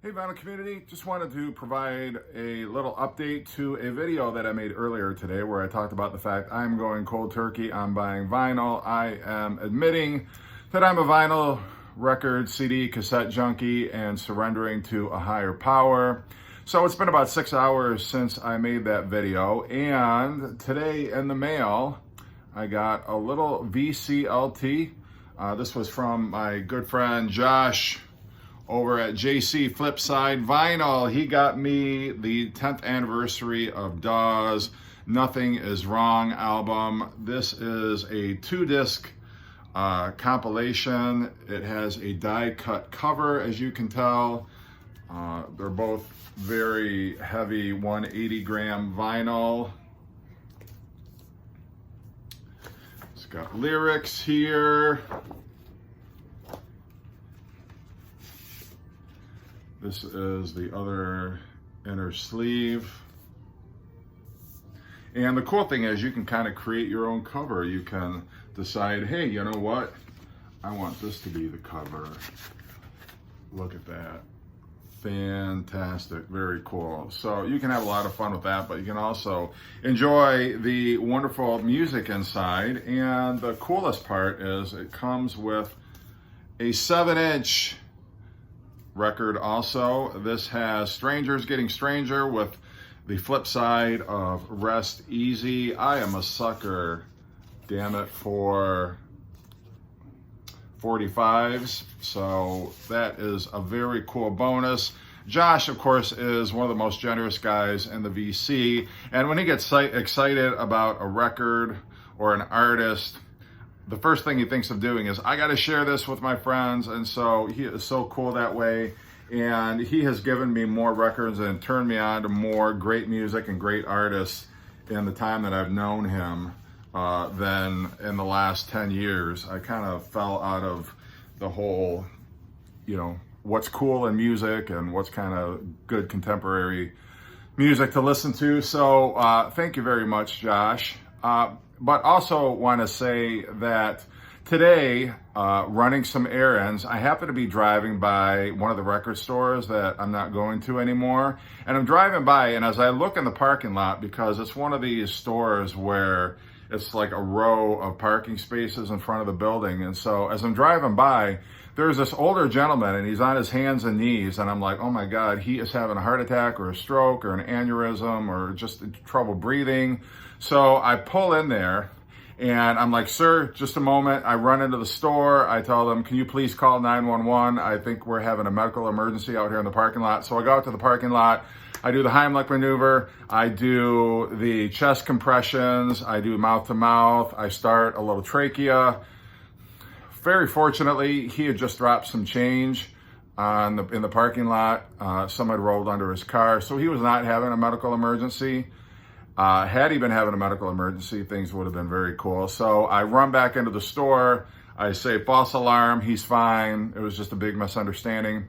Hey vinyl community, just wanted to provide a little update to a video that I made earlier today where I talked about the fact I'm going cold turkey on buying vinyl. I am admitting that I'm a vinyl record, CD, cassette junkie and surrendering to a higher power. So it's been about 6 hours since I made that video, and today in the mail I got a little VCLT. This was from my good friend Josh over at JC Flipside Vinyl. He got me the 10th anniversary of Dawes Nothing Is Wrong album. This is a 2-disc compilation. It has a die cut cover, as you can tell. They're both very heavy 180 gram vinyl. It's got lyrics here. This is the other inner sleeve. And the cool thing is you can kind of create your own cover. You can decide, hey, you know what? I want this to be the cover. Look at that. Fantastic, very cool. So you can have a lot of fun with that, but you can also enjoy the wonderful music inside. And the coolest part is it comes with a 7-inch record also. This has Strangers Getting Stranger with the flip side of Rest Easy. I am a sucker, damn it, for 45s. So that is a very cool bonus. Josh, of course, is one of the most generous guys in the VC. And when he gets excited about a record or an artist, the first thing he thinks of doing is, I got to share this with my friends. And so he is so cool that way. And he has given me more records and turned me on to more great music and great artists in the time that I've known him than in the last 10 years. I kind of fell out of the whole, what's cool in music and what's kind of good contemporary music to listen to. So thank you very much, Josh. But also want to say that today, running some errands, I happen to be driving by one of the record stores that I'm not going to anymore. And I'm driving by, and as I look in the parking lot, because it's one of these stores where it's like a row of parking spaces in front of the building. And so as I'm driving by, there's this older gentleman and he's on his hands and knees. And I'm like, oh my God, he is having a heart attack or a stroke or an aneurysm or just trouble breathing. So I pull in there and I'm like, sir, just a moment. I run into the store. I tell them, can you please call 911? I think we're having a medical emergency out here in the parking lot. So I go out to the parking lot. I do the Heimlich maneuver. I do the chest compressions. I do mouth to mouth. I start a little trachea. Very fortunately, he had just dropped some change in the parking lot. Someone rolled under his car. So he was not having a medical emergency. Had he been having a medical emergency, things would have been very cool. So I run back into the store. I say, false alarm, he's fine. It was just a big misunderstanding.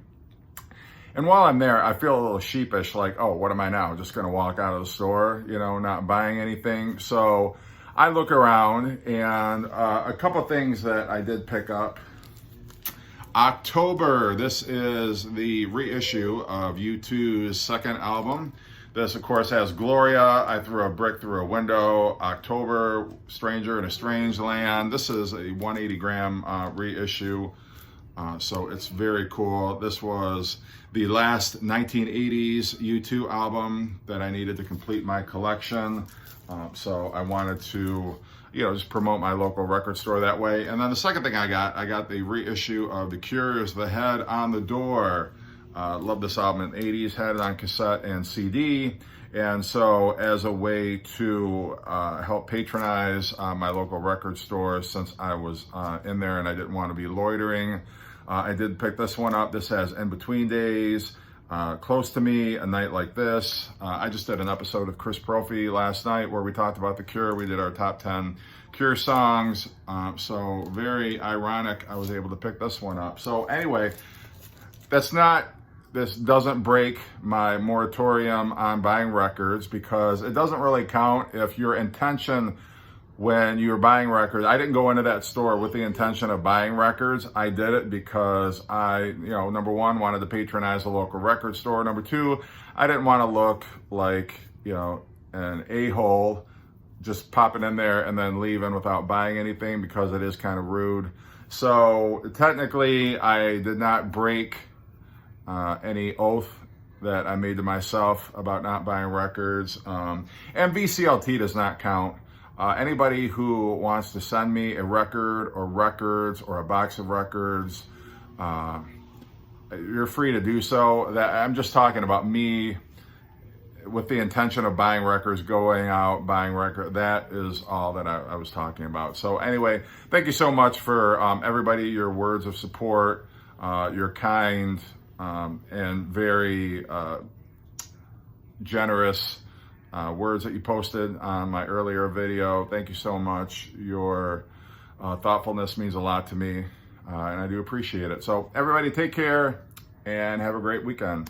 And while I'm there, I feel a little sheepish, like, oh, what am I now? Just going to walk out of the store, not buying anything. So I look around, and a couple things that I did pick up. October, this is the reissue of U2's second album. This, of course, has Gloria, I Threw a Brick Through a Window, October, Stranger in a Strange Land. This is a 180 gram reissue, so it's very cool. This was the last 1980s U2 album that I needed to complete my collection. So I wanted to, just promote my local record store that way. And then the second thing I got the reissue of The Cure's The Head on the Door. Love this album in the 80s, had it on cassette and CD. And so as a way to help patronize my local record store, since I was in there and I didn't want to be loitering, I did pick this one up. This has In Between Days, Close to Me, A Night Like This. I just did an episode of Chris Prophy last night where we talked about The Cure. We did our top 10 Cure songs. So very ironic I was able to pick this one up. So anyway, this doesn't break my moratorium on buying records, because it doesn't really count if your intention when you're buying records, I didn't go into that store with the intention of buying records. I did it because I, number one, wanted to patronize a local record store. Number two, I didn't want to look like, an a-hole just popping in there and then leaving without buying anything, because it is kind of rude. So technically, I did not break any oath that I made to myself about not buying records. And VCLT does not count. Anybody who wants to send me a record or records or a box of records, you're free to do so. That I'm just talking about me with the intention of buying records, going out, buying record. That is all that I was talking about. So anyway, thank you so much for everybody, your words of support, your kind and very generous words that you posted on my earlier video. Thank you so much. Your thoughtfulness means a lot to me, and I do appreciate it. So everybody take care and have a great weekend.